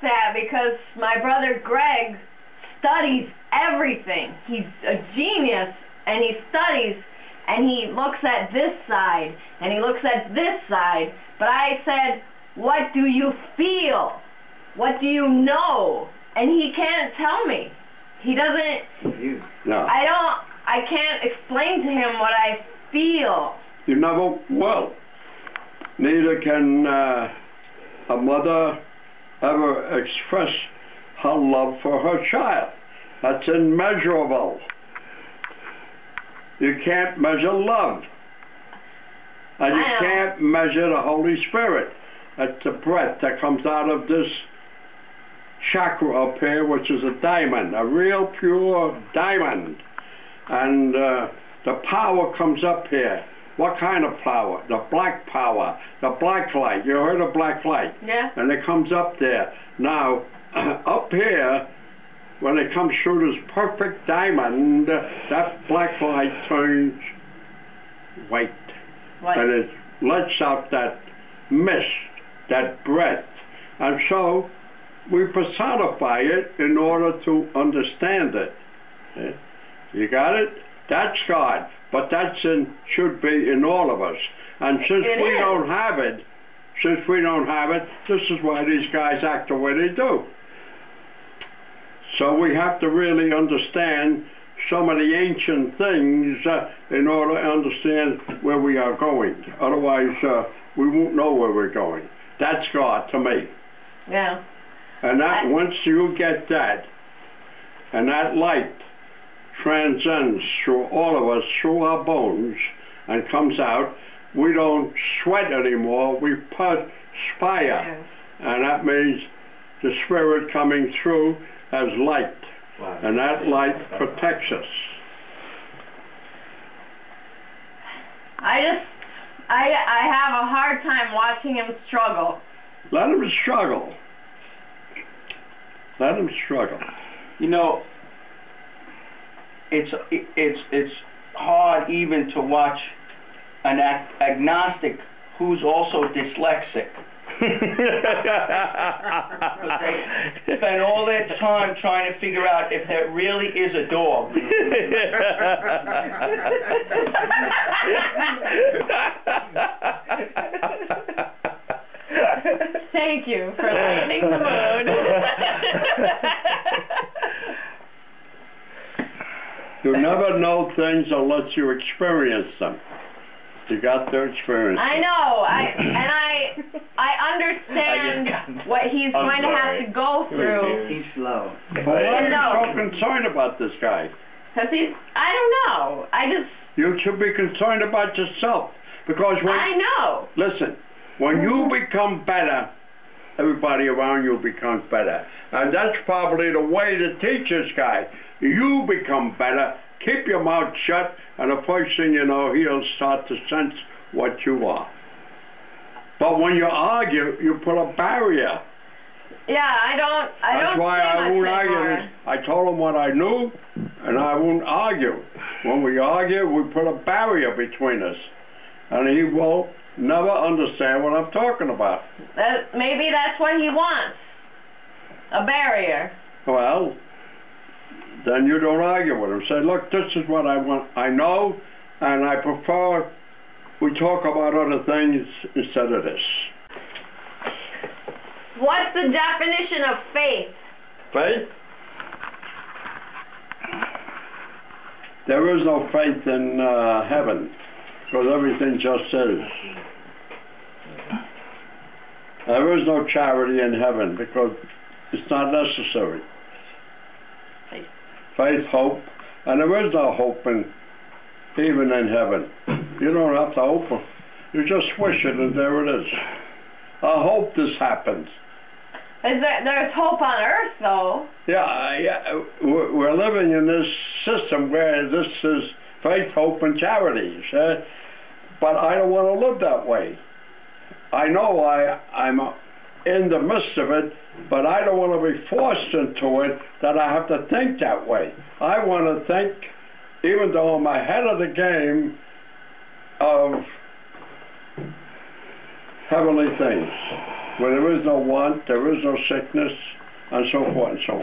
upset because my brother Greg studies everything. He's a genius, and he studies, and he looks at this side, and he looks at this side. But I said, what do you feel? What do you know? And he can't tell me. He doesn't. No. I can't explain to him what I feel. You never will. Neither can a mother ever express her love for her child. That's immeasurable. You can't measure love. And you can't measure the Holy Spirit. That's the breath that comes out of this chakra up here, which is a diamond, a real pure diamond. And the power comes up here. What kind of power? The black power, the black light. You heard of black light? Yeah. And it comes up there. Now, up here, when it comes through this perfect diamond, that black light turns white. And it lets out that mist, that breath. And so, we personify it in order to understand it. You got it? That's God. But that should be in all of us. And since we don't have it, this is why these guys act the way they do. So we have to really understand some of the ancient things in order to understand where we are going. Otherwise, we won't know where we're going. That's God to me. Yeah. And that once you get that, and that light transcends through all of us, through our bones, and comes out, we don't sweat anymore, we perspire. Yes. And that means the Spirit coming through as light. Wow. And that light protects us. I have a hard time watching him struggle. Let him struggle. Let him struggle. You know, it's hard even to watch an agnostic who's also dyslexic. They spend all their time trying to figure out if there really is a dog. Thank you for lightening the mood. You never know things unless you experience them. You got to experience I know. I understand what he's going to have to go through. He's slow. Why are you so concerned about this guy? Because I don't know. You should be concerned about yourself. Because I know. Listen, when you become better, everybody around you becomes better. And that's probably the way to teach this guy. You become better, keep your mouth shut, and the first thing you know, he'll start to sense what you are. But when you argue, you put a barrier. Yeah, I don't That's why I won't argue. I told him what I knew, and I won't argue. When we argue, we put a barrier between us. And he will never understand what I'm talking about. Maybe that's what he wants. A barrier. Well, then you don't argue with him. Say, look, this is what I want. I know, and I prefer we talk about other things instead of this. What's the definition of faith? Faith? There is no faith in heaven, because everything just is. There is no charity in heaven, because it's not necessary. Faith, hope, and there is no hope even in heaven. You don't have to hope. You just wish it, and there it is. I hope this happens. There's hope on earth, though. Yeah. We're living in this system where this is faith, hope, and charities. But I don't want to live that way. I know I'm in the midst of it, but I don't want to be forced into it that I have to think that way. I want to think, even though I'm ahead of the game, of heavenly things. where there is no want, there is no sickness, and so forth and so on.